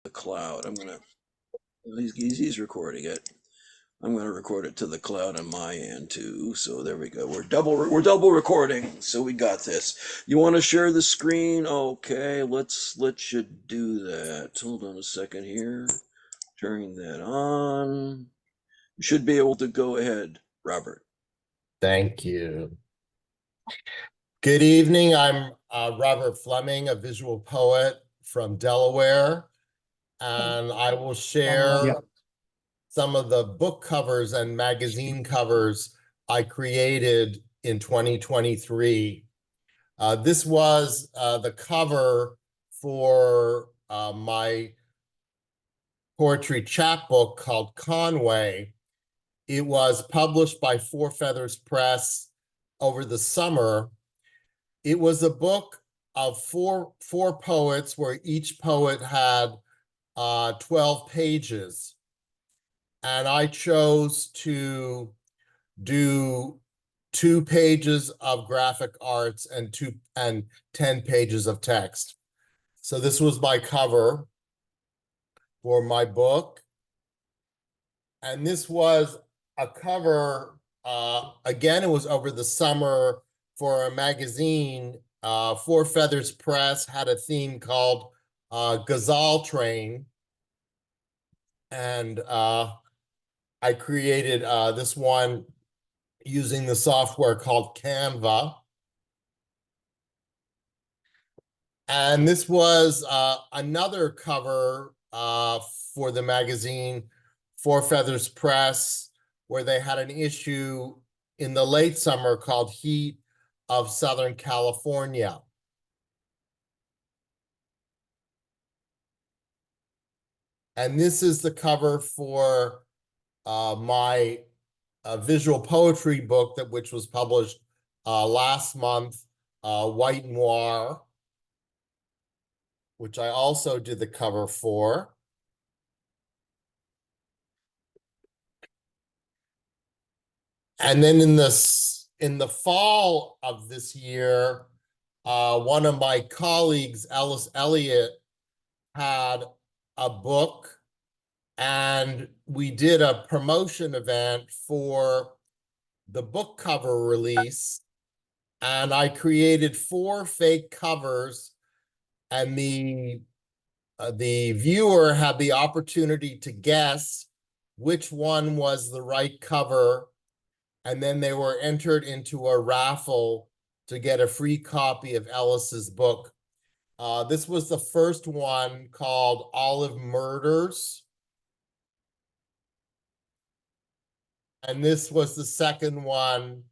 the cloud. He's recording it. I'm gonna record it to the cloud on my end too. So there we go. We're double recording. So we got this. You want to share the screen? Okay, let you do that. Hold on a second here. Turning that on. You should be able to go ahead, Robert. Thank you. Good evening. I'm Robert Fleming, a visual poet from Delaware, and I will share some of the book covers and magazine covers I created in 2023. This was the cover for my poetry chapbook called Conway. It was published by Four Feathers Press over the summer. It was a book of four poets where each poet had 12 pages. And I chose to do 2 pages of graphic arts and 10 pages of text. So this was my cover for my book. And this was a cover, again, it was over the summer for a magazine. Four Feathers Press had a theme called Gazelle Train. And I created this one using the software called Canva. And this was another cover for the magazine Four Feathers Press, where they had an issue in the late summer called Heat of Southern California. And this is the cover for my visual poetry book, which was published last month, White Noir, which I also did the cover for. And then in the fall of this year, one of my colleagues, Ellis Elliott, had a book, and we did a promotion event for the book cover release. And I created 4 fake covers, and the viewer had the opportunity to guess which one was the right cover. And then they were entered into a raffle to get a free copy of Ellis's book. This was the first one, called Olive Murders. And this was the second one,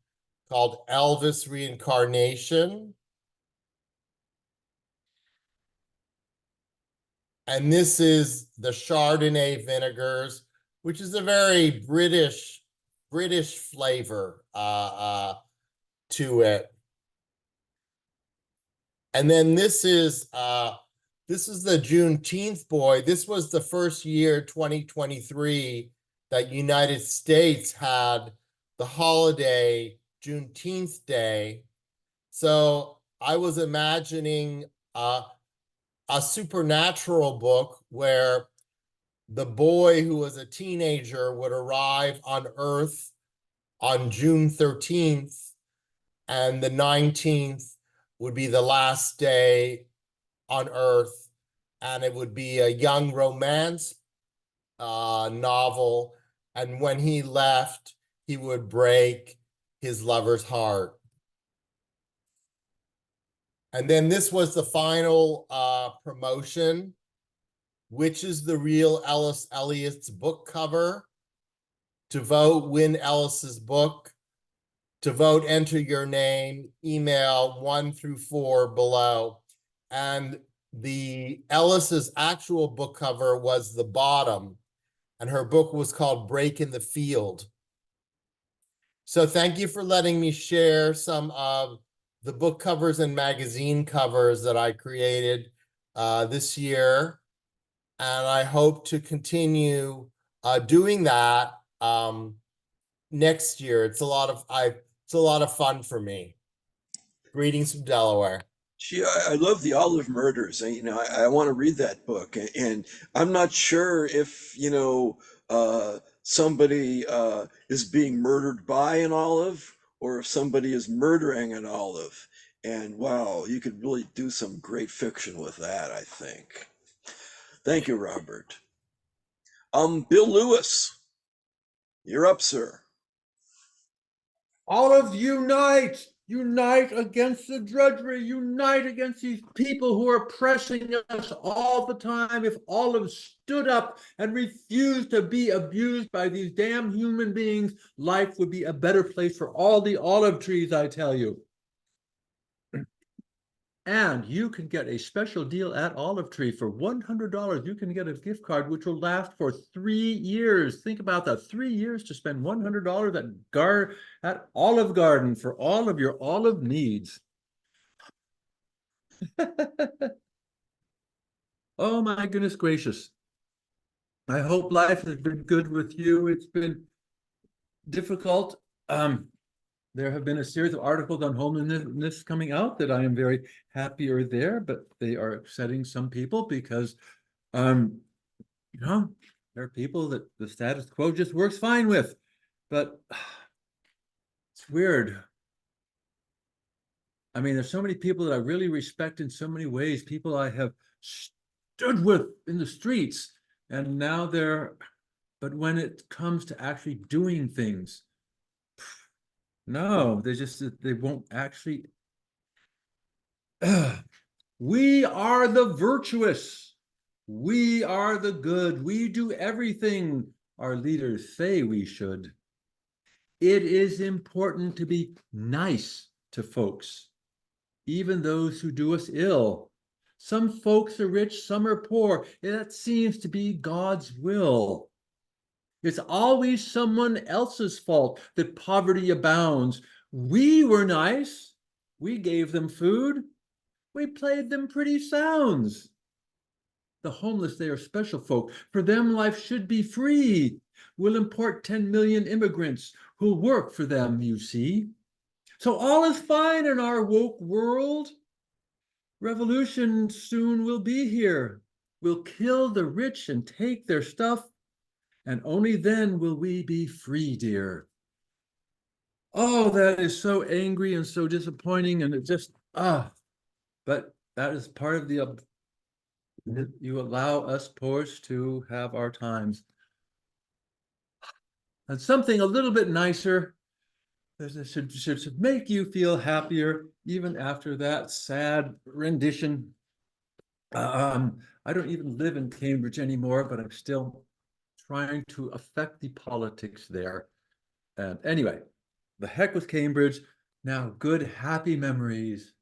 called Elvis Reincarnation. And this is the Chardonnay vinegars, which is a very British flavor to it. And then this is the Juneteenth boy. This was the first year, 2023, that United States had the holiday Juneteenth Day. So I was imagining a supernatural book where the boy who was a teenager would arrive on Earth on June 13th, and the 19th would be the last day on Earth, and it would be a young romance novel, and when he left, he would break his lover's heart. And then this was the final promotion, which is the real Ellis Elliott's book cover. To vote, win Ellis's book. To vote, enter your name, email 1 through 4 below. And the Ellis's actual book cover was the bottom, and her book was called Break in the Field. So thank you for letting me share some of the book covers and magazine covers that I created this year. And I hope to continue doing that next year. It's a lot of fun for me. Greetings from Delaware. Gee, I love the Olive Murders. I want to read that book, and I'm not sure if, somebody is being murdered by an olive or if somebody is murdering an olive. And wow, you could really do some great fiction with that, I think. Thank you, Robert. Bill Lewis, you're up, sir. Olive, unite! Unite against the drudgery. Unite against these people who are oppressing us all the time. If Olive stood up and refused to be abused by these damn human beings, life would be a better place for all the olive trees, I tell you. And you can get a special deal at Olive Tree for $100. You can get a gift card which will last for 3 years. Think about that, 3 years to spend $100 at Olive Garden for all of your olive needs. Oh my goodness gracious. I hope life has been good with you. It's been difficult. There have been a series of articles on homelessness coming out that I am very happy are there, but they are upsetting some people because um, there are people that the status quo just works fine with, but it's weird. I mean, there's so many people that I really respect in so many ways, people I have stood with in the streets, and now but when it comes to actually doing things, no, they won't actually. We are the virtuous. We are the good. We do everything our leaders say we should. It is important to be nice to folks, even those who do us ill. Some folks are rich, some are poor. That seems to be God's will. It's always someone else's fault that poverty abounds. We were nice. We gave them food. We played them pretty sounds. The homeless, they are special folk. For them, life should be free. We'll import 10 million immigrants who'll work for them, you see. So all is fine in our woke world. Revolution soon will be here. We'll kill the rich and take their stuff, and only then will we be free, dear. Oh, that is so angry and so disappointing, and it just, but that is part of the, you allow us poors to have our times. And something a little bit nicer should make you feel happier even after that sad rendition. I don't even live in Cambridge anymore, but I'm still trying to affect the politics there. And anyway, the heck with Cambridge. Now, good, happy memories.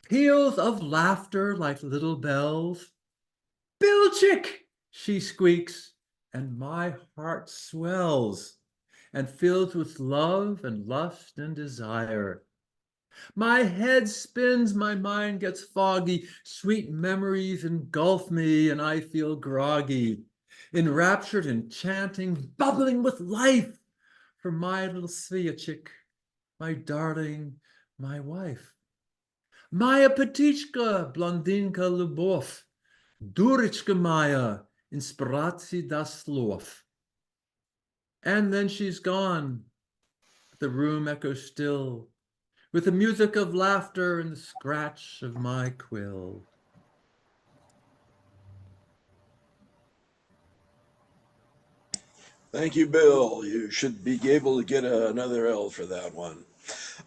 Peals of laughter like little bells. Bilchick, she squeaks, and my heart swells and fills with love and lust and desire. My head spins, my mind gets foggy, sweet memories engulf me, and I feel groggy, enraptured, enchanting, bubbling with life for my little Sviatchik, my darling, my wife. Maya Petichka, Blondinka Lubov, Durichka Maya, Inspiratie das Loof. And then she's gone. The room echoes still with the music of laughter and the scratch of my quill. Thank you, Bill. You should be able to get another L for that one.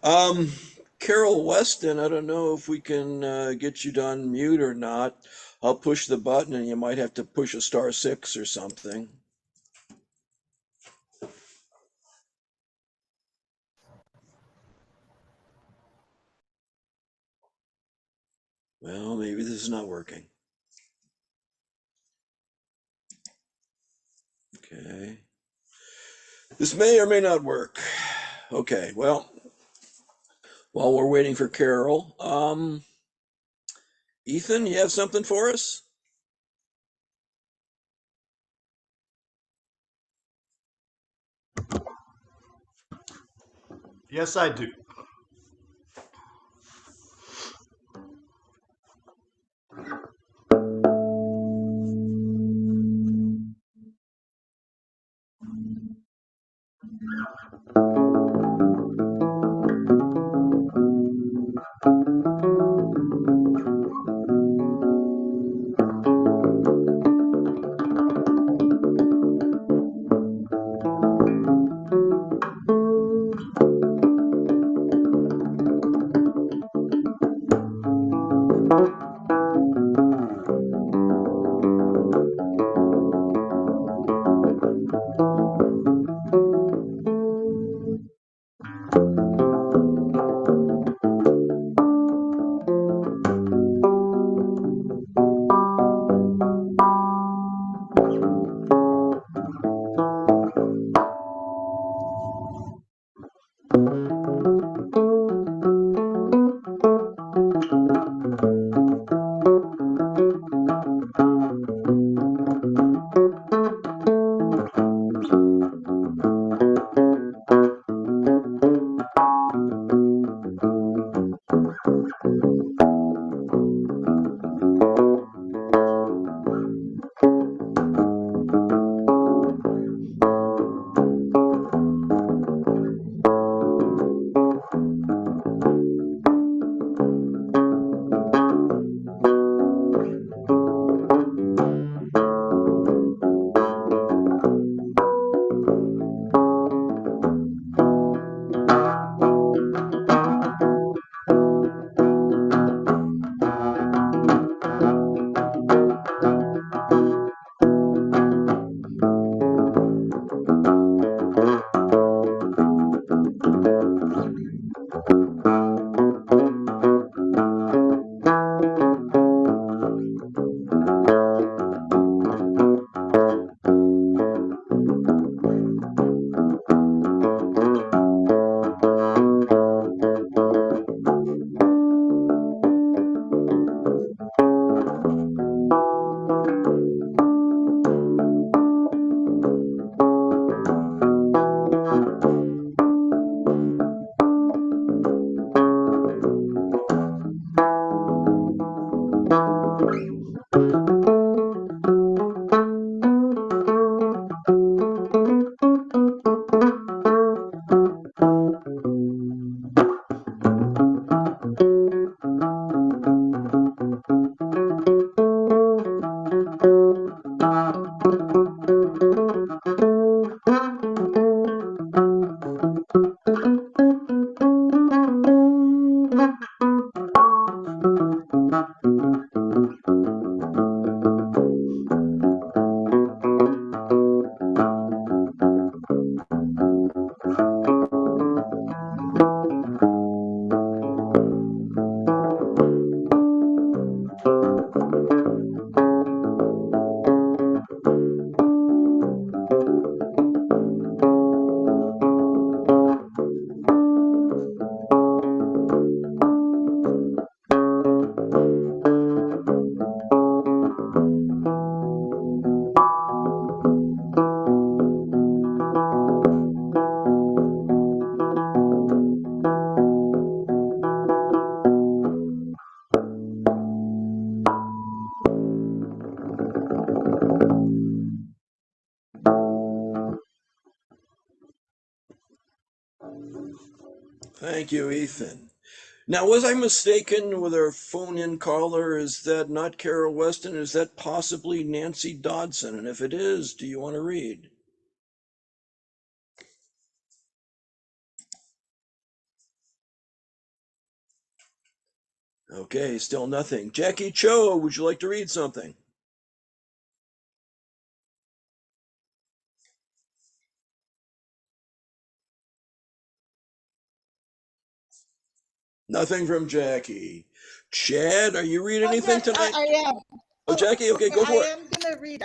Um, Carol Weston, I don't know if we can get you to unmute or not. I'll push the button and you might have to push a *6 or something. Well, maybe this is not working. Okay. This may or may not work. Okay, well, while we're waiting for Carol, Ethan, you have something for us? Yes, I do. Thank you, Ethan. Now, was I mistaken with our phone-in caller? Is that not Carol Weston? Is that possibly Nancy Dodson? And if it is, do you want to read? Okay, still nothing. Jackie Cho, would you like to read something? Nothing from Jackie. Chad, are you reading Oh, anything yes, tonight? I am. Oh, Oh, Jackie, okay, okay, go I for it. am gonna read.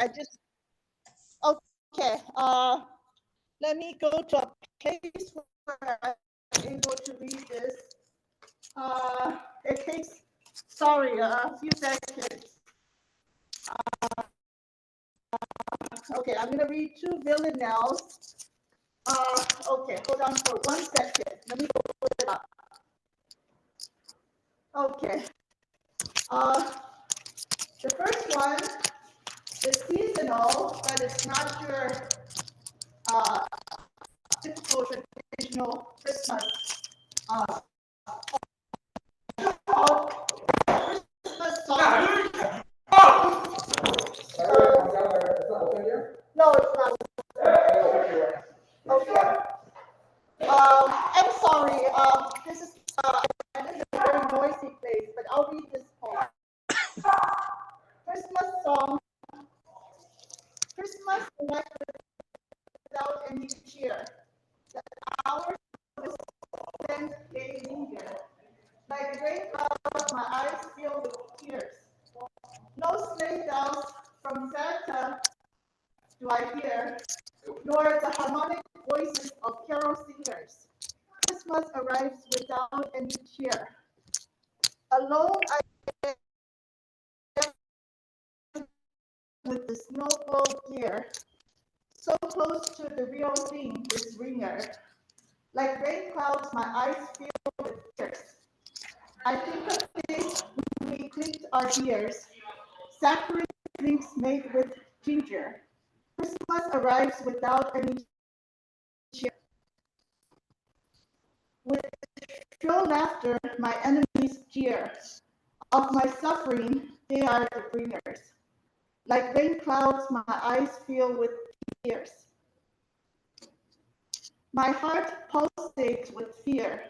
Okay. Let me go to a place where I'm able to read this. It takes, sorry, a few seconds. Okay, I'm gonna read two villanelles. Okay, hold on for 1 second. Let me pull it up. Okay. The first one is seasonal, but it's not your typical traditional Christmas Christmas song. No, it's not. Okay. I'm sorry. This is a very noisy place, but I'll read this poem. Christmas song. Christmas without any cheer. The hours was spent getting eager. Like great clouds, my eyes filled with tears. No sleigh bells from Santa do I hear, nor the harmonic voices of carol singers. Christmas arrives without any cheer. Alone I am with the snowball gear, so close to the real thing, this ringer. Like rain clouds, my eyes fill with tears. I think of days when we clinked our beers, saccharine drinks made with ginger. Christmas arrives without any cheer. With shrill laughter, my enemies jeer. Of my suffering, they are the bringers. Like rain clouds, my eyes fill with tears. My heart pulsates with fear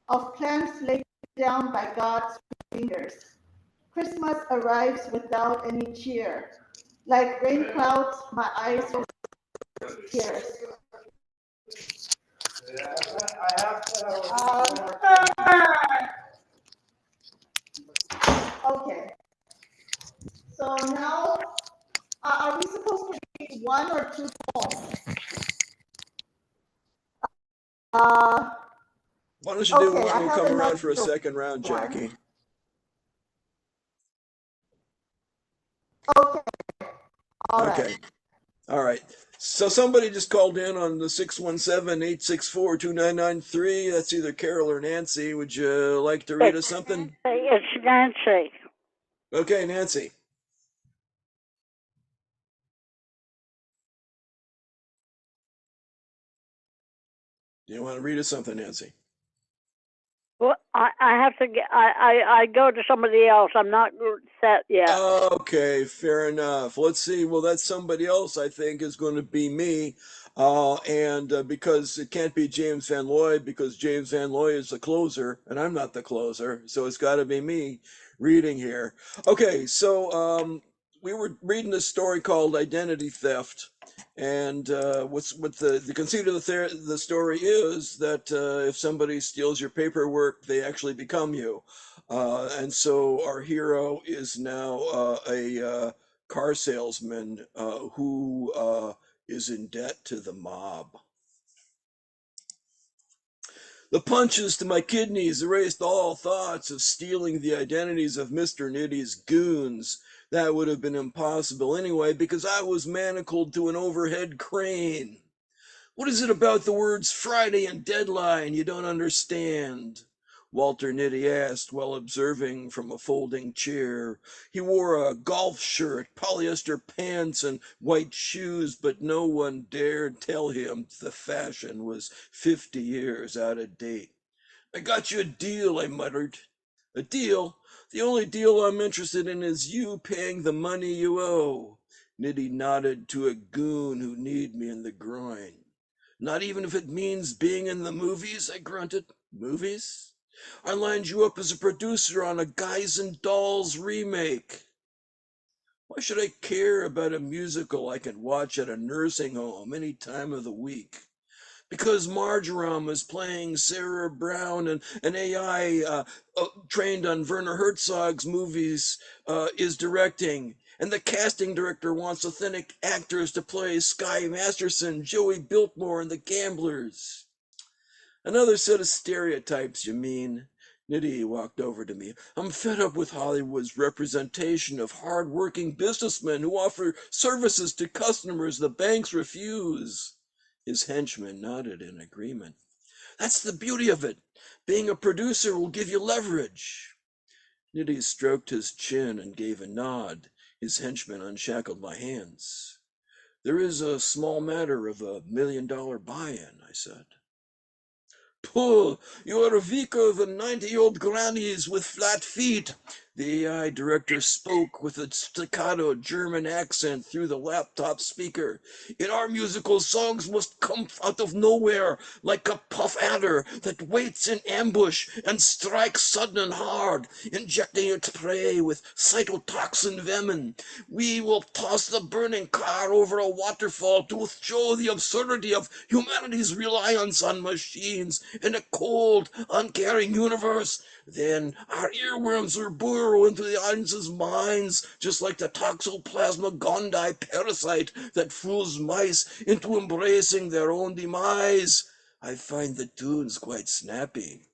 of plans laid down by God's fingers. Christmas arrives without any cheer. Like rain clouds, my eyes fill with tears. Okay, so now, are we supposed to read one or two poems? Uh, Why don't you do okay, one? I We'll have come around for a another second round, one. Jackie. Okay, all right. Okay. All right. So somebody just called in on the 617-864-2993. That's either Carol or Nancy. Would you like to read us something? It's Nancy. Okay, Nancy. Do you want to read us something, Nancy? Well, I have to get. I go to somebody else. I'm not set yet. Okay, fair enough. Let's see. Well, that's somebody else, I think, is going to be me. And because it can't be James Van Loy, because James Van Loy is the closer, and I'm not the closer. So it's got to be me reading here. Okay, so we were reading this story called Identity Theft. And what the conceit of the story is that if somebody steals your paperwork, they actually become you. And so our hero is now a car salesman who is in debt to the mob. The punches to my kidneys erased all thoughts of stealing the identities of Mr. Nitty's goons. That would have been impossible anyway because I was manacled to an overhead crane. What is it about the words Friday and deadline you don't understand? Walter Nitti asked while observing from a folding chair. He wore a golf shirt, polyester pants, and white shoes, but no one dared tell him the fashion was 50 years out of date. I got you a deal, I muttered. A deal? The only deal I'm interested in is you paying the money you owe. Nitty nodded to a goon who kneed me in the groin. Not even if it means being in the movies, I grunted. Movies? I lined you up as a producer on a Guys and Dolls remake. Why should I care about a musical I can watch at a nursing home any time of the week? Because Marjoram is playing Sarah Brown and an AI trained on Werner Herzog's movies is directing. And the casting director wants authentic actors to play Sky Masterson, Joey Biltmore, and the Gamblers. Another set of stereotypes, you mean? Nitty walked over to me. I'm fed up with Hollywood's representation of hard-working businessmen who offer services to customers the banks refuse. His henchman nodded in agreement. That's the beauty of it. Being a producer will give you leverage. Nitty stroked his chin and gave a nod. His henchman unshackled my hands. There is a small matter of $1 million buy-in, I said. Puh, you are weaker than 90-year-old grannies with flat feet. The AI director spoke with a staccato German accent through the laptop speaker. In our musical, songs must come out of nowhere, like a puff adder that waits in ambush and strikes sudden and hard, injecting its prey with cytotoxin venom. We will toss the burning car over a waterfall to show the absurdity of humanity's reliance on machines in a cold, uncaring universe. Then our earworms will burrow into the audience's minds, just like the Toxoplasma gondii parasite that fools mice into embracing their own demise. I find the tunes quite snappy.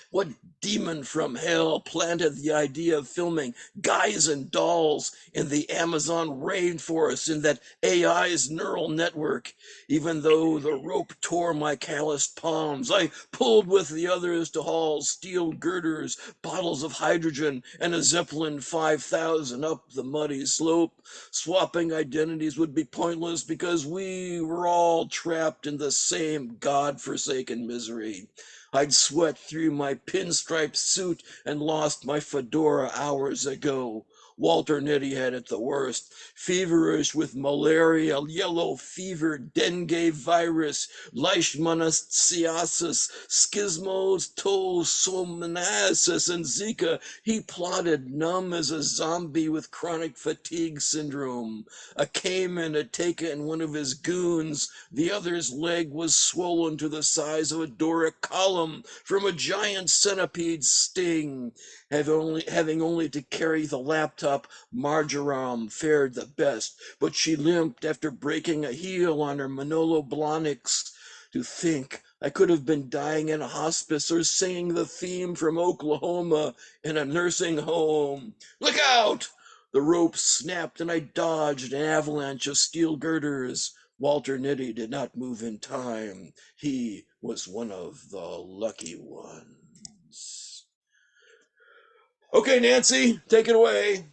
What demon from hell planted the idea of filming Guys and Dolls in the Amazon rainforest in that AI's neural network? Even though the rope tore my calloused palms, I pulled with the others to haul steel girders, bottles of hydrogen, and a Zeppelin 5000 up the muddy slope. Swapping identities would be pointless because we were all trapped in the same God-forsaken misery. I'd sweat through my pinstripe suit and lost my fedora hours ago. Walter Nitty had it the worst. Feverish with malaria, yellow fever, dengue virus, leishmaniasis, schismos, toxoplasmosis, and Zika. He plotted numb as a zombie with chronic fatigue syndrome. A Cayman had taken one of his goons. The other's leg was swollen to the size of a Doric column from a giant centipede's sting. Having only to carry the laptop, Marjoram fared the best, but she limped after breaking a heel on her Manolo Blahniks. To think I could have been dying in a hospice or singing the theme from Oklahoma in a nursing home. Look out! The rope snapped and I dodged an avalanche of steel girders. Walter Nitty did not move in time. He was one of the lucky ones. Okay, Nancy, take it away.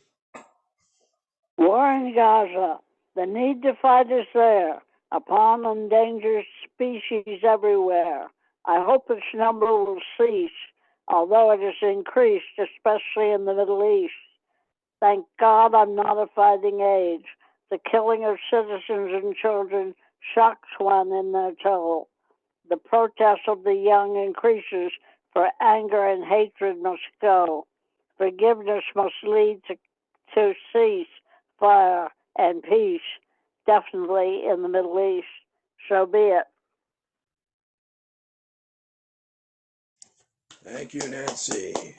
War in Gaza. The need to fight is there upon endangered species everywhere. I hope its number will cease, although it has increased, especially in the Middle East. Thank God I'm not of fighting age. The killing of citizens and children shocks one in their toll. The protest of the young increases, for anger and hatred must go. Forgiveness must lead to cease fire and peace, definitely in the Middle East. So be it. Thank you, Nancy.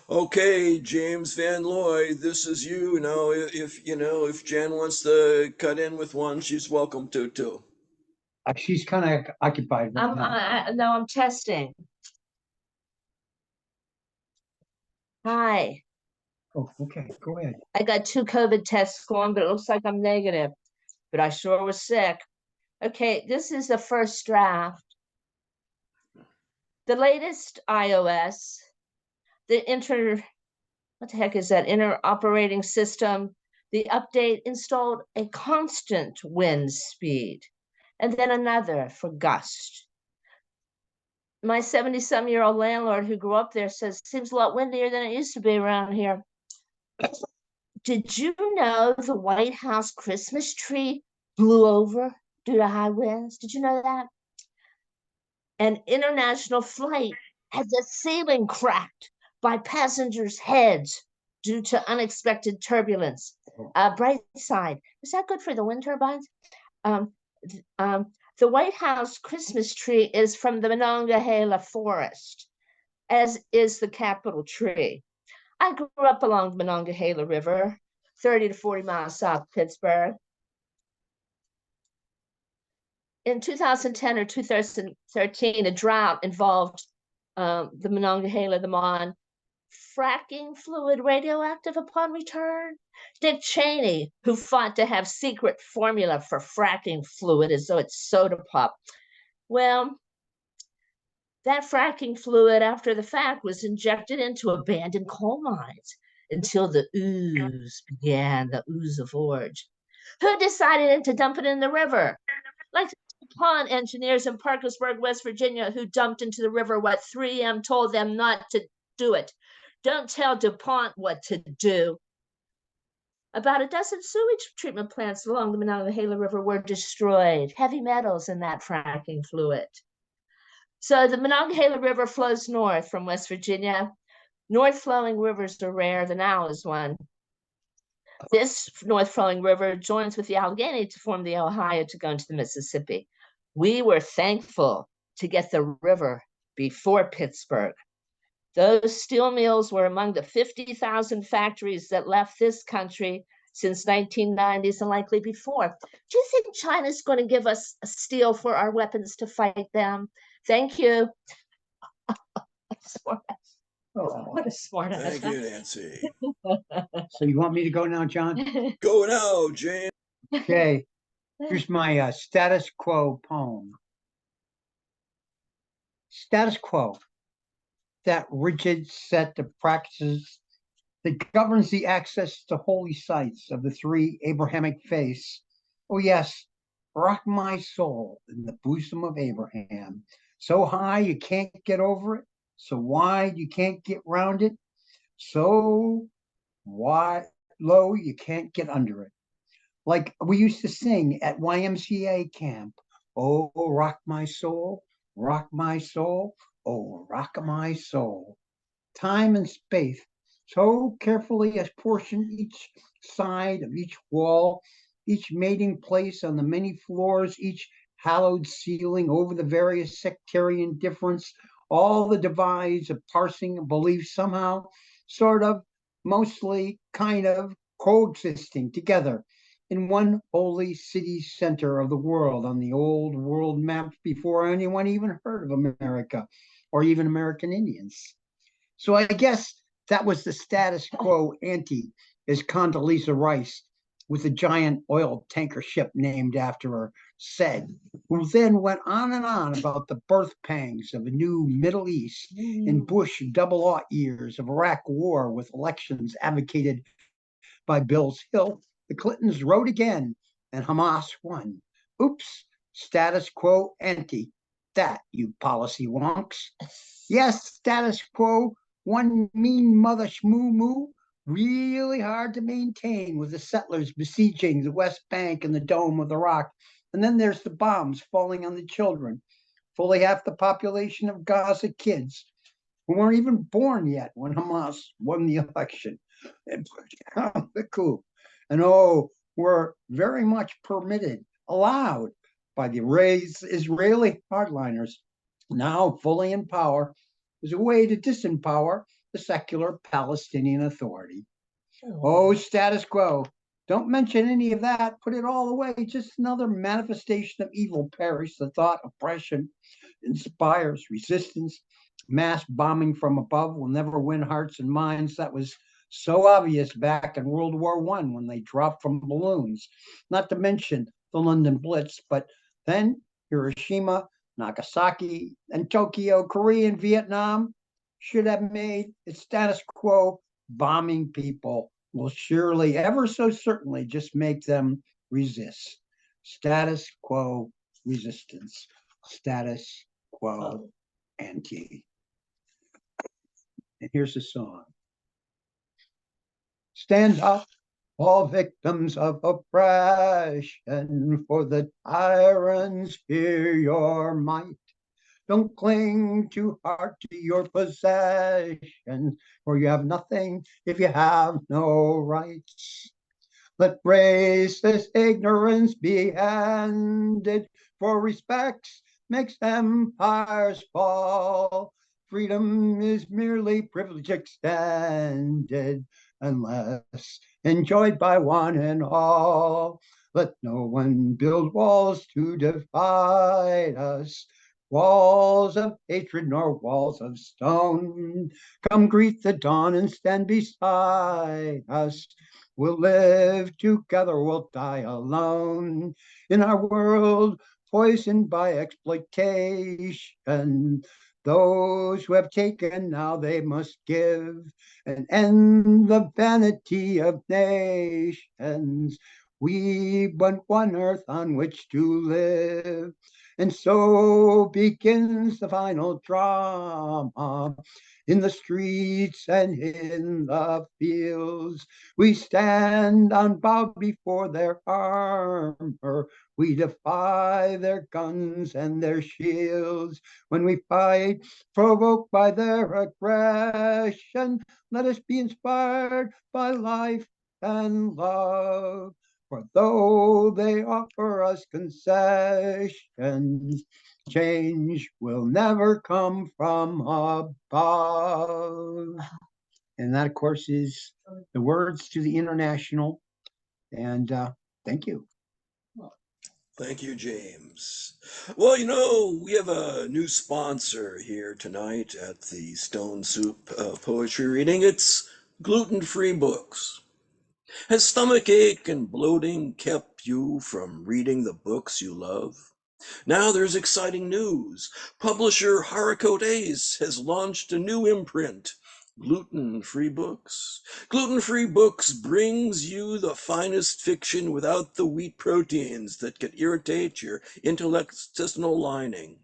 Okay, James Van Loy, this is you. Now, if Jan wants to cut in with one, she's welcome to too. She's kind of occupied right now. No, I'm testing. Hi, Oh, okay, go ahead. I got 2 COVID tests going, but it looks like I'm negative. But I sure was sick. Okay, this is the first draft. The latest iOS, what the heck is that? Interoperating system. The update installed a constant wind speed and then another for gust. my 70-some-year-old landlord who grew up there says, seems a lot windier than it used to be around here. Did you know the White House Christmas tree blew over due to high winds? Did you know that? An international flight had the ceiling cracked by passengers' heads due to unexpected turbulence. Bright side, is that good for the wind turbines? The White House Christmas tree is from the Monongahela forest, as is the Capitol tree. I grew up along the Monongahela River, 30 to 40 miles south of Pittsburgh. In 2010 or 2013, a drought involved the Monongahela, the Mon, fracking fluid radioactive upon return. Dick Cheney, who fought to have secret formula for fracking fluid as though it's soda pop. Well, that fracking fluid after the fact was injected into abandoned coal mines until the ooze began, the ooze of orge. Who decided to dump it in the river? Like DuPont engineers in Parkersburg, West Virginia, who dumped into the river what 3M told them not to do it. Don't tell DuPont what to do. About a dozen sewage treatment plants along the Monongahela River were destroyed. Heavy metals in that fracking fluid. So the Monongahela River flows north from West Virginia. North-flowing rivers are rare. The Nile is one. This north-flowing river joins with the Allegheny to form the Ohio to go into the Mississippi. We were thankful to get the river before Pittsburgh. Those steel mills were among the 50,000 factories that left this country since 1990s and likely before. Do you think China's going to give us steel for our weapons to fight them? Thank you. What a smart ass. Thank you, Nancy. So you want me to go now, John? Go now, Jane. Okay, here's my status quo poem. Status quo, that rigid set of practices that governs the access to holy sites of the three Abrahamic faiths. Oh yes, rock my soul in the bosom of Abraham. So high you can't get over it, so wide you can't get round it, so wide low you can't get under it. Like we used to sing at YMCA camp. Oh, rock my soul, oh, rock my soul. Time and space so carefully as portion each side of each wall, each mating place on the many floors, each hallowed ceiling over the various sectarian difference, all the divides of parsing of belief somehow, sort of, mostly, kind of, coexisting together in one holy city center of the world on the old world maps before anyone even heard of America or even American Indians. So I guess that was the status quo ante, as Condoleezza Rice, with a giant oil tanker ship named after her, said, who then went on and on about the birth pangs of a new Middle East in Bush double-aught years of Iraq war with elections advocated by Bills Hill. The Clintons wrote again, and Hamas won. Oops, status quo ante. That, you policy wonks. Yes, status quo, one mean mother shmoo moo, really hard to maintain with the settlers besieging the West Bank and the Dome of the Rock. And then there's the bombs falling on the children. Fully half the population of Gaza kids who weren't even born yet when Hamas won the election and put down the coup. And oh, were very much permitted, allowed by the Israeli hardliners, now fully in power, as a way to disempower the secular Palestinian Authority. Oh, status quo. Don't mention any of that. Put it all away. Just another manifestation of evil. Perish the thought oppression inspires resistance. Mass bombing from above will never win hearts and minds. That was so obvious back in World War I when they dropped from balloons. Not to mention the London Blitz, but then Hiroshima, Nagasaki, and Tokyo, Korea, and Vietnam should have made its status quo. Bombing people will surely, ever so certainly, just make them resist. Status quo resistance. Status quo and key. And here's the song. Stand up, all victims of oppression, for the tyrants fear your might. Don't cling too hard to your possessions, for you have nothing if you have no rights. Let racist ignorance be ended, for respect makes empires fall. Freedom is merely privilege extended, unless enjoyed by one and all. Let no one build walls to divide us, walls of hatred nor walls of stone. Come greet the dawn and stand beside us. We'll live together, we'll die alone. In our world poisoned by exploitation, those who have taken, now they must give, and end the vanity of nations. We but one earth on which to live. And so begins the final drama. In the streets and in the fields, we stand unbowed before their armor. We defy their guns and their shields. When we fight, provoked by their aggression, let us be inspired by life and love. For though they offer us concessions, change will never come from above. And that, of course, is the words to the International. And thank you. Thank you, James. Well, we have a new sponsor here tonight at the Stone Soup Poetry Reading. It's gluten-free books. Has stomachache and bloating kept you from reading the books you love? Now there's exciting news. Publisher Harcourt Ace has launched a new imprint, Gluten-Free Books. Gluten-Free Books brings you the finest fiction without the wheat proteins that can irritate your intestinal lining.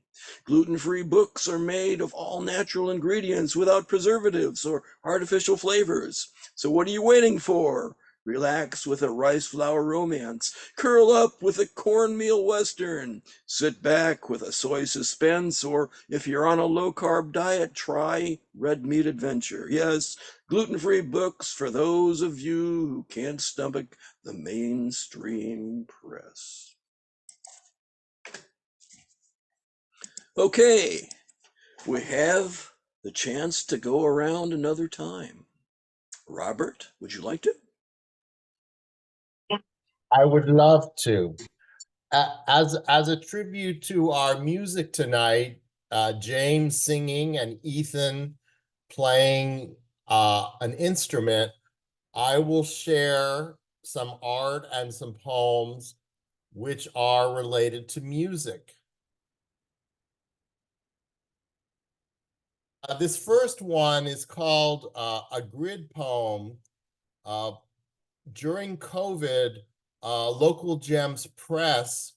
Gluten-free books are made of all natural ingredients without preservatives or artificial flavors. So what are you waiting for? Relax with a rice flour romance. Curl up with a cornmeal western. Sit back with a soy suspense, or if you're on a low-carb diet, try red meat adventure. Yes, gluten-free books for those of you who can't stomach the mainstream press. Okay, we have the chance to go around another time. Robert, would you like to? I would love to. As a tribute to our music tonight, James singing and Ethan playing an instrument, I will share some art and some poems which are related to music. This first one is called a grid poem. During COVID, Local Gems Press,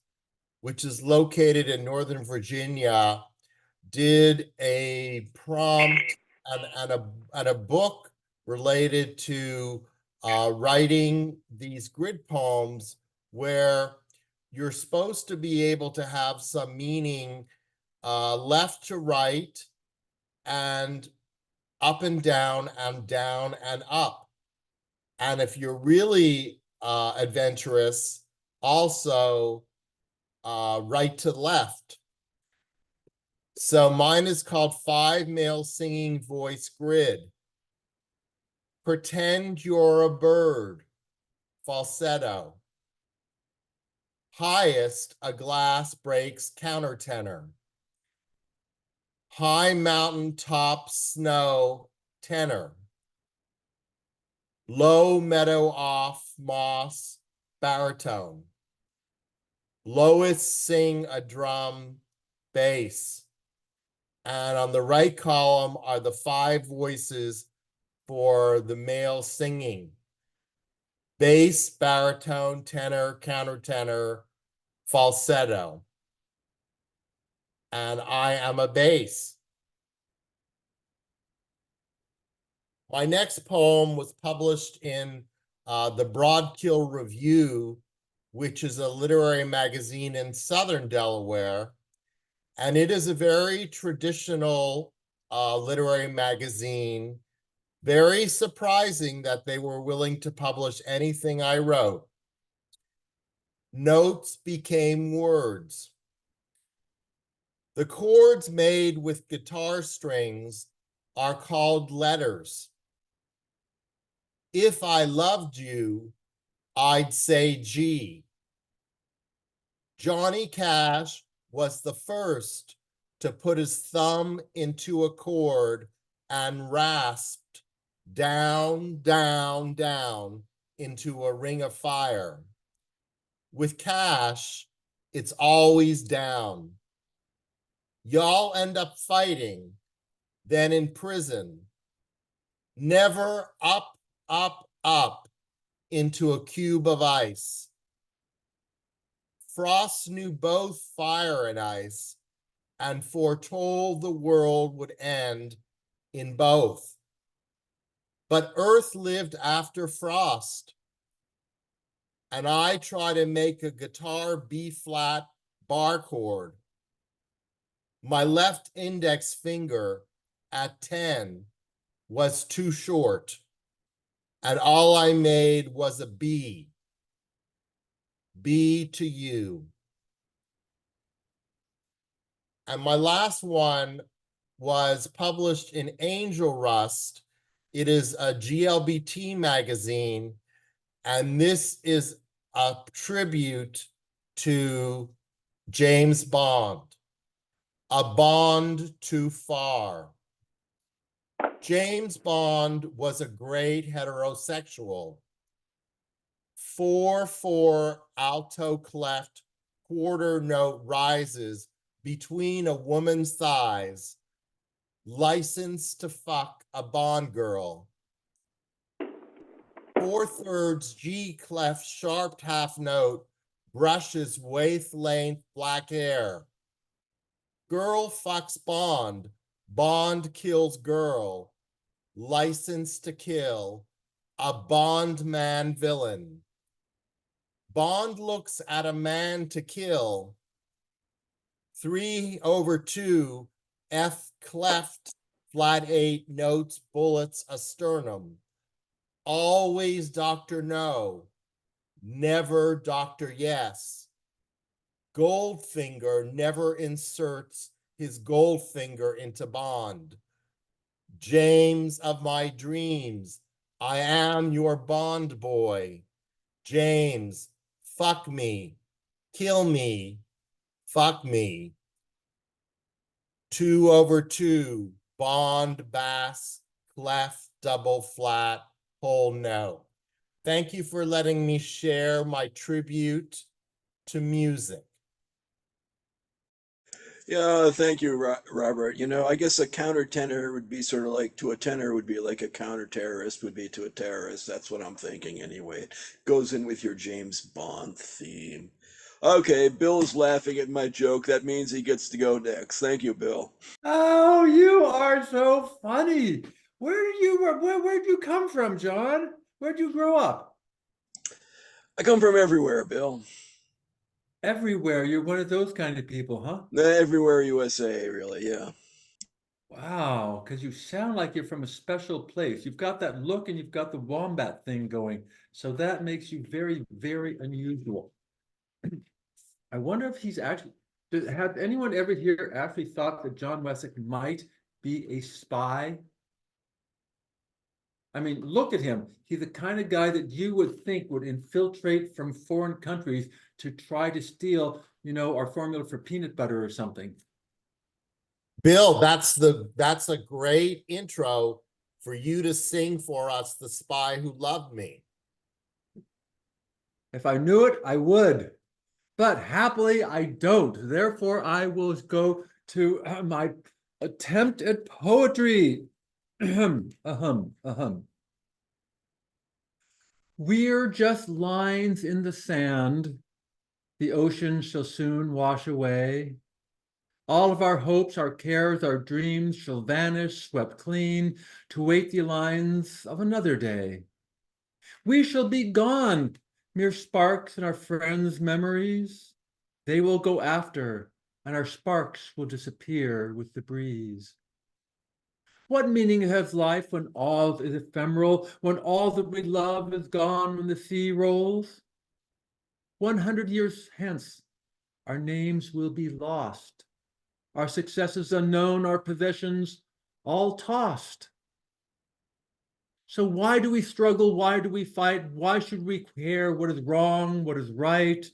which is located in Northern Virginia, did a prompt and a book related to writing these grid poems, where you're supposed to be able to have some meaning left to right and up and down and up. And if you're really adventurous, also right to left. So mine is called 5 Male Singing Voice Grid. Pretend you're a bird, falsetto. Highest, a glass breaks countertenor. High mountain top snow, tenor. Low meadow off moss, baritone. Lowest sing a drum, bass. And on the right column are the 5 voices for the male singing: bass, baritone, tenor, countertenor, falsetto. And I am a bass. My next poem was published in the Broadkill Review, which is a literary magazine in Southern Delaware. And it is a very traditional literary magazine. Very surprising that they were willing to publish anything I wrote. Notes became words. The chords made with guitar strings are called letters. If I loved you, I'd say G. Johnny Cash was the first to put his thumb into a chord and rasped down, down, down into a ring of fire. With Cash, it's always down. Y'all end up fighting, then in prison. Never up, up, up into a cube of ice. Frost knew both fire and ice and foretold the world would end in both. But Earth lived after Frost, and I try to make a guitar B-flat bar chord. My left index finger at 10 was too short, and all I made was a B. B to you. And my last one was published in Angel Rust. It is a GLBT magazine, and this is a tribute to James Bond, A Bond Too Far. James Bond was a great heterosexual. 4/4 alto clef quarter note rises between a woman's thighs, licensed to fuck a Bond girl. 4/3 G clef sharp half note brushes waist length black hair. Girl fucks Bond, Bond kills girl, licensed to kill, a Bond man villain. Bond looks at a man to kill. 3/2 F cleft flat 8 notes bullets asternum. Always Dr. No, never Dr. Yes. Goldfinger never inserts his gold finger into Bond. James of my dreams, I am your Bond boy. James, fuck me, kill me, fuck me. 2/2 Bond bass clef double flat whole note. Thank you for letting me share my tribute to music. Yeah, thank you, Robert. You know, I guess a countertenor would be sort of like to a tenor would be like a counter-terrorist would be to a terrorist. That's what I'm thinking anyway. It goes in with your James Bond theme. Okay, Bill's laughing at my joke. That means he gets to go next. Thank you, Bill. Oh, you are so funny. Where'd you come from, John? Where'd you grow up? I come from everywhere, Bill. Everywhere. You're one of those kind of people, huh? Everywhere USA, really, yeah. Wow, because you sound like you're from a special place. You've got that look and you've got the wombat thing going. So that makes you very, very unusual. I wonder if he's actually, has anyone ever here actually thought that Jon Wesick might be a spy? I mean, look at him. He's the kind of guy that you would think would infiltrate from foreign countries to try to steal, our formula for peanut butter or something. Bill, that's a great intro for you to sing for us, The Spy Who Loved Me. If I knew it, I would. But happily, I don't. Therefore, I will go to my attempt at poetry. We're just lines in the sand. The ocean shall soon wash away. All of our hopes, our cares, our dreams shall vanish, swept clean, to wait the lines of another day. We shall be gone, mere sparks in our friends' memories. They will go after, and our sparks will disappear with the breeze. What meaning has life when all is ephemeral, when all that we love is gone when the sea rolls? 100 years hence, our names will be lost, our successes unknown, our possessions all tossed. So why do we struggle? Why do we fight? Why should we care what is wrong, what is right?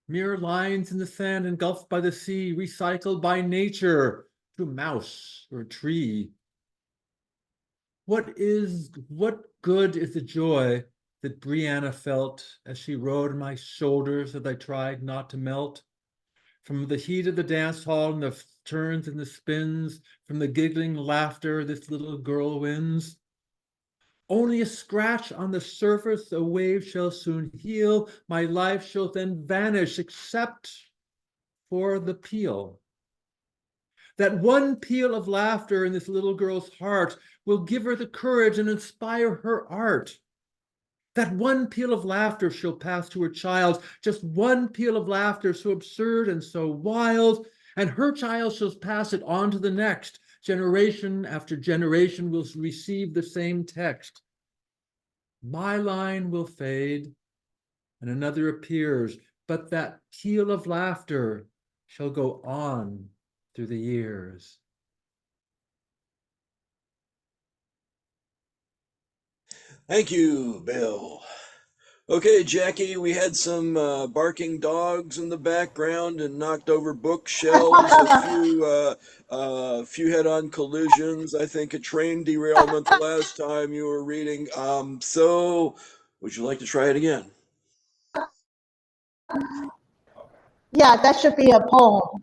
Mere lines in the sand engulfed by the sea, recycled by nature to a mouse or a tree. What good is the joy that Brianna felt as she rode on my shoulders that I tried not to melt? From the heat of the dance hall and the turns and the spins, from the giggling laughter this little girl wins. Only a scratch on the surface, a wave shall soon heal. My life shall then vanish, except for the peal. That one peal of laughter in this little girl's heart will give her the courage and inspire her art. That one peal of laughter she'll pass to her child, just one peal of laughter so absurd and so wild, and her child shall pass it on to the next. Generation after generation will receive the same text. My line will fade and another appears, but that peal of laughter shall go on through the years. Thank you, Bill. Okay, Jackie, we had some barking dogs in the background and knocked over bookshelves, a few head-on collisions. I think a train derailment the last time you were reading. So would you like to try it again? Yeah, that should be a poem.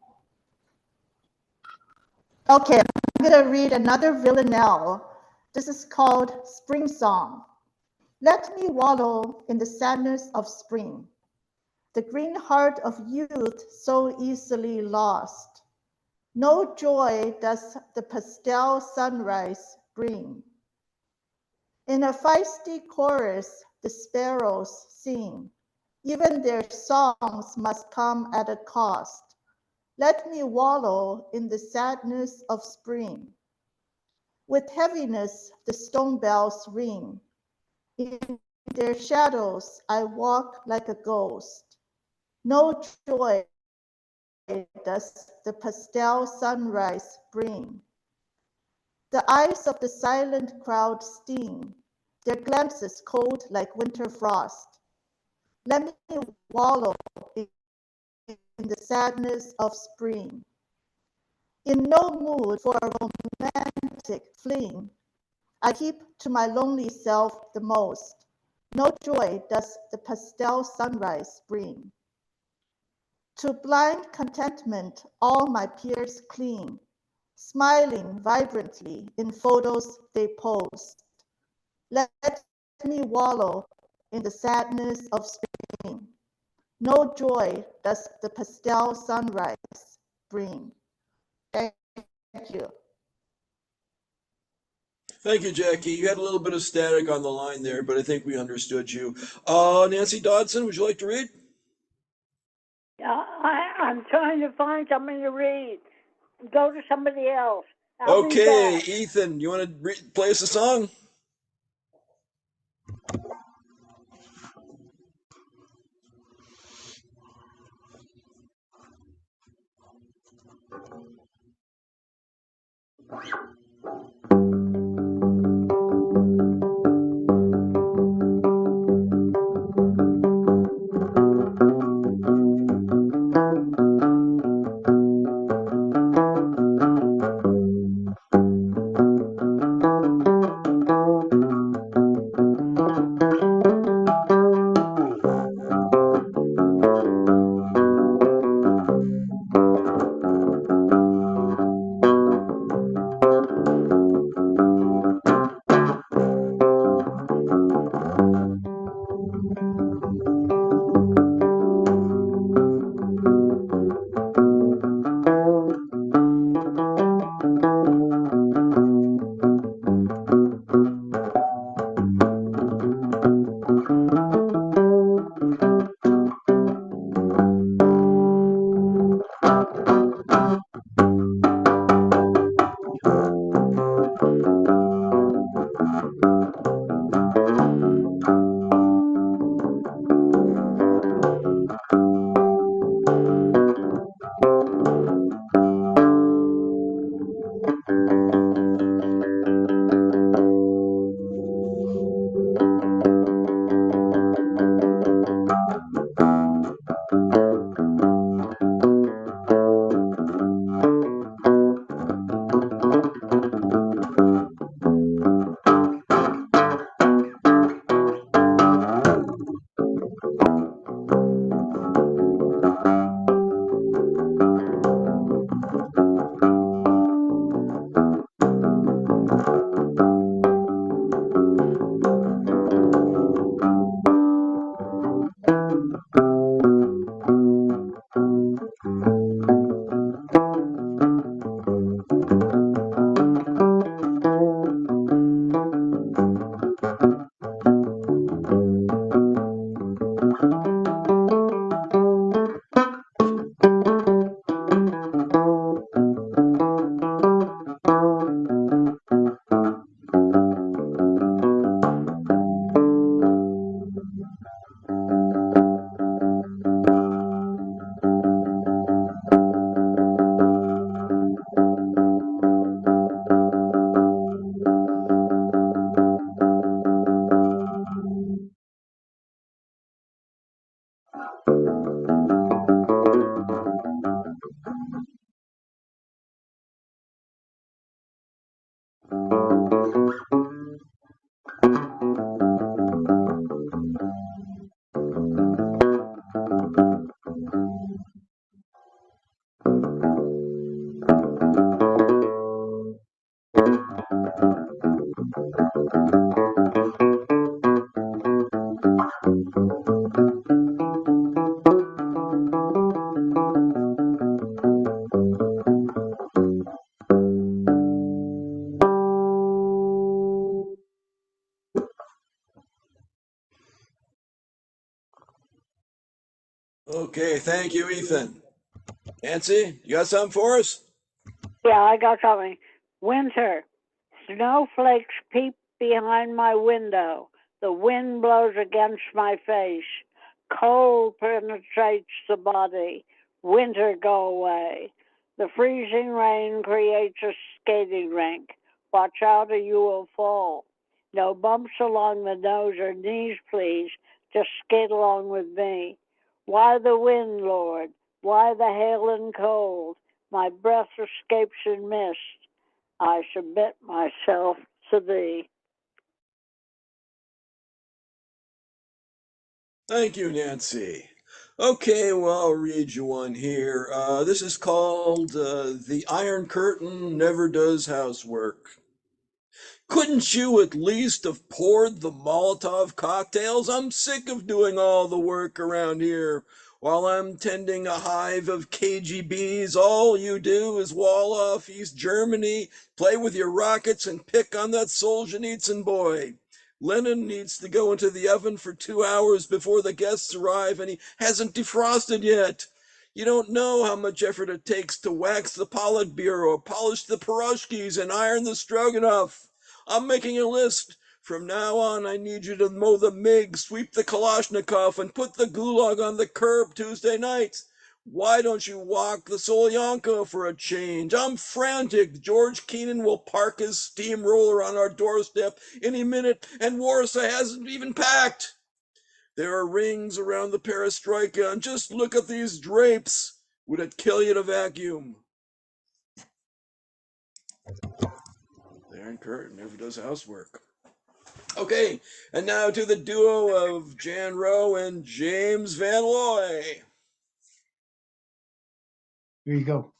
Okay, I'm gonna read another villanelle. This is called Spring Song. Let me wallow in the sadness of spring, the green heart of youth so easily lost. No joy does the pastel sunrise bring. In a feisty chorus, the sparrows sing. Even their songs must come at a cost. Let me wallow in the sadness of spring. With heaviness, the stone bells ring. In their shadows, I walk like a ghost. No joy does the pastel sunrise bring. The eyes of the silent crowd sting, their glances cold like winter frost. Let me wallow in the sadness of spring. In no mood for a romantic fling, I keep to my lonely self the most. No joy does the pastel sunrise bring. To blind contentment all my peers cling, smiling vibrantly in photos they post. Let me wallow in the sadness of spring. No joy does the pastel sunrise bring. Thank you. Thank you, Jackie. You had a little bit of static on the line there, but I think we understood you. Nancy Dodson, would you like to read? I'm trying to find something to read. Go to somebody else. I'll be Okay, back. Ethan, you want to play us a song? Okay, thank you, Ethan. Nancy, you got something for us? Yeah, I got something. Winter. Snowflakes peep behind my window. The wind blows against my face. Cold penetrates the body. Winter, go away. The freezing rain creates a skating rink. Watch out or you will fall. No bumps along the nose or knees, please. Just skate along with me. Why the wind, Lord? Why the hail and cold? My breath escapes in mist. I submit myself to thee. Thank you, Nancy. Okay, well, I'll read you one here. This is called The Iron Curtain Never Does Housework. Couldn't you at least have poured the Molotov cocktails? I'm sick of doing all the work around here. While I'm tending a hive of KGBs, all you do is wall off East Germany, play with your rockets, and pick on that Solzhenitsyn boy. Lenin needs to go into the oven for 2 hours before the guests arrive, and he hasn't defrosted yet. You don't know how much effort it takes to wax the Politburo, polish the piroshkis, and iron the stroganoff. I'm making a list. From now on, I need you to mow the MiG, sweep the Kalashnikov, and put the gulag on the curb Tuesday nights. Why don't you walk the Solyanko for a change? I'm frantic. George Keenan will park his steamroller on our doorstep any minute, and Warsaw hasn't even packed. There are rings around the perestroika, and just look at these drapes. Would it kill you to vacuum? The Iron Curtain never does housework. Okay, and now to the duo of Jan Rowe and James Van Loy. Here you go.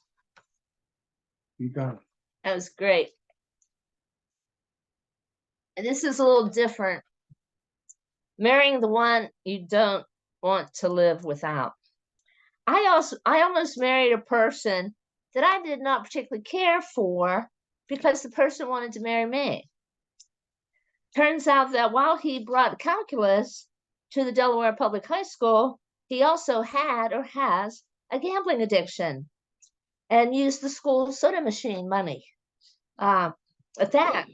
You got it. That was great. And this is a little different. Marrying the one you don't want to live without. I almost married a person that I did not particularly care for because the person wanted to marry me. Turns out that while he brought calculus to the Delaware Public High School, he also had or has a gambling addiction and used the school soda machine money. At that,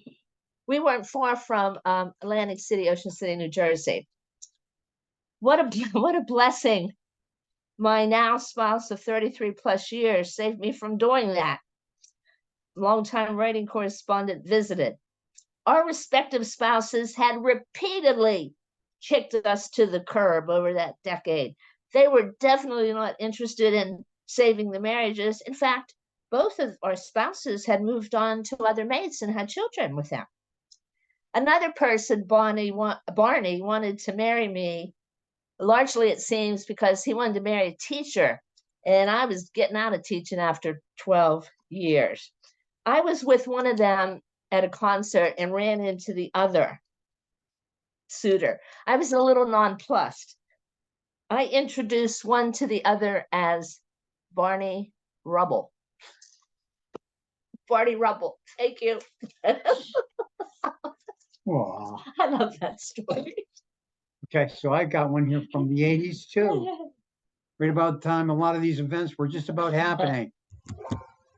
we weren't far from Atlantic City, Ocean City, New Jersey. What a blessing. My now spouse of 33 plus years saved me from doing that. Longtime writing correspondent visited. Our respective spouses had repeatedly kicked us to the curb over that decade. They were definitely not interested in saving the marriages. In fact, both of our spouses had moved on to other mates and had children with them. Another person, Barney, wanted to marry me, largely it seems because he wanted to marry a teacher, and I was getting out of teaching after 12 years. I was with one of them at a concert and ran into the other suitor. I was a little nonplussed. I introduced one to the other as Barney Rubble. Barney Rubble. Thank you. Aw. I love that story. Okay, so I got one here from the 80s too. Right about the time a lot of these events were just about happening.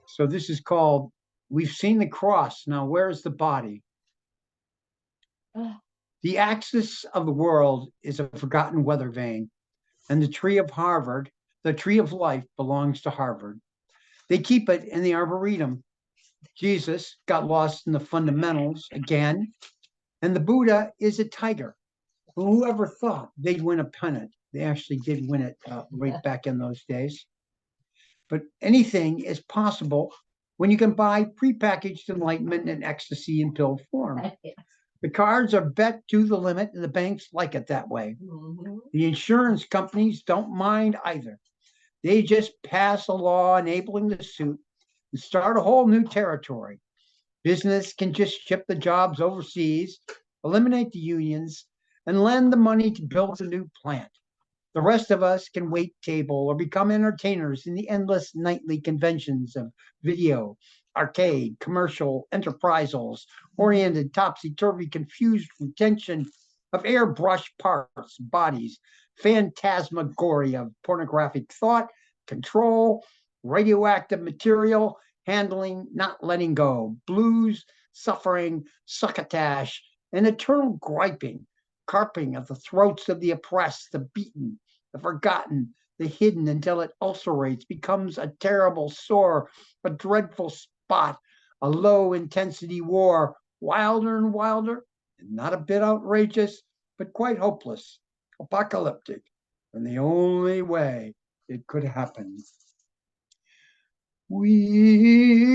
So this is called We've Seen the Cross. Now, where's the body? The axis of the world is a forgotten weather vane, and the tree of Harvard, the tree of life, belongs to Harvard. They keep it in the Arboretum. Jesus got lost in the fundamentals again, and the Buddha is a tiger. Whoever thought they'd win a pennant They actually did win it right back in those days. But anything is possible when you can buy prepackaged enlightenment and ecstasy in pill form. The cards are bet to the limit, and the banks like it that way. The insurance companies don't mind either. They just pass a law enabling the suit and start a whole new territory. Business can just ship the jobs overseas, eliminate the unions, and lend the money to build a new plant. The rest of us can wait table or become entertainers in the endless nightly conventions of video, arcade, commercial, enterprisals, oriented, topsy-turvy, confused retention of airbrush parts, bodies, phantasmagoria of pornographic thought, control, radioactive material, handling, not letting go, blues, suffering, succotash, and eternal griping, carping of the throats of the oppressed, the beaten, the forgotten, the hidden, until it ulcerates, becomes a terrible sore, a dreadful spot, a low intensity war, wilder and wilder, and not a bit outrageous, but quite hopeless, apocalyptic, and the only way it could happen. We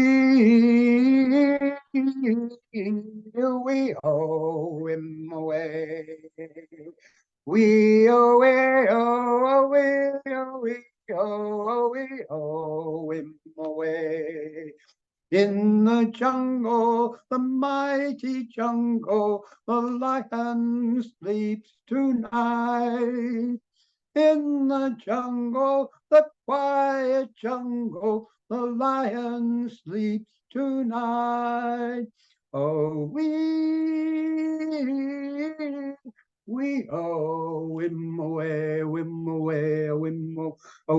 owe him away. We owe him away. In the jungle, the mighty jungle, the lion sleeps tonight. In the jungle, the quiet jungle, the lion sleeps tonight. Oh, we owe him away, him away, him away. Oh,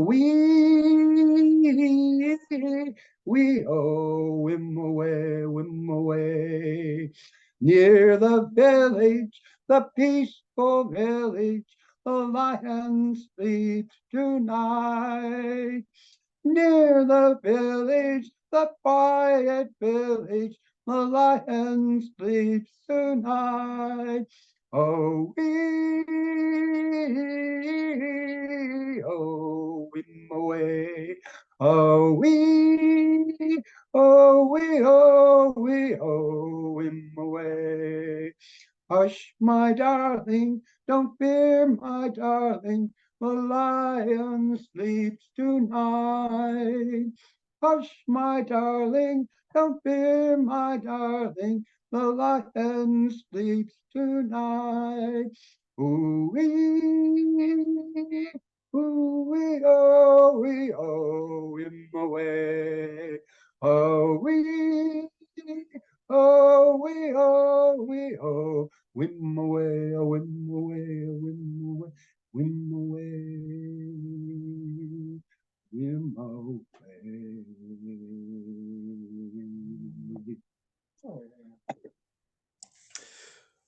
we owe him away, him away. Near the village, the peaceful village, the lion sleeps tonight. Near the village, the quiet village, the lion sleeps tonight. Oh, we owe him away. Oh, we owe him away. Hush, my darling, don't fear, my darling, the lion sleeps tonight. Hush, my darling, don't fear, my darling, the lion sleeps tonight. Ooh-wee, we owe him away. Oh, we owe him away, him away, him away, him away, him away.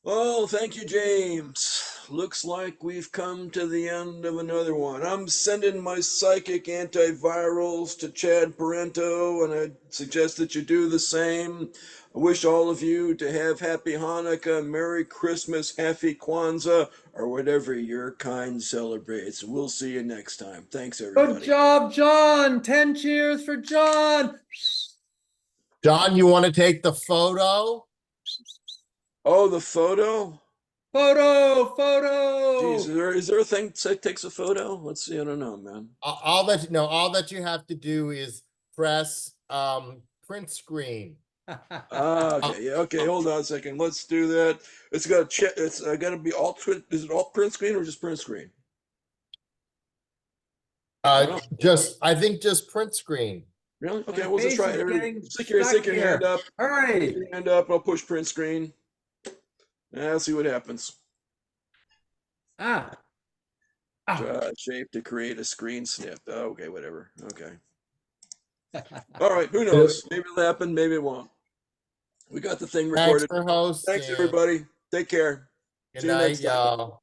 Oh, thank you, James. Looks like we've come to the end of another one. I'm sending my psychic antivirals to Chad Parento, and I suggest that you do the same. I wish all of you to have Happy Hanukkah, Merry Christmas, Happy Kwanzaa, or whatever your kind celebrates. We'll see you next time. Thanks, Good everybody. job, John. 10 cheers for John. John, you want to take the photo? Oh, the photo? Photo. Geez, is there a thing that takes a photo? Let's see. I don't know, man. All that you have to do is press print screen. Okay, yeah, okay. Hold on a second. Let's do that. It's got to it's got to be all. Is it all print screen or just print screen? I think just print screen. Really? Okay, My we'll just face try is it. getting Stick your stuck hand here. up. All right. Stick your hand up. I'll push print screen. I'll see what happens. Ah. Shape to create a screen snip. Okay, whatever. Okay. All right. Who knows? Maybe it'll happen. Maybe it won't. We got the thing Thanks recorded. for hosting. Thanks, everybody. Take care. Good See you night, next time. y'all.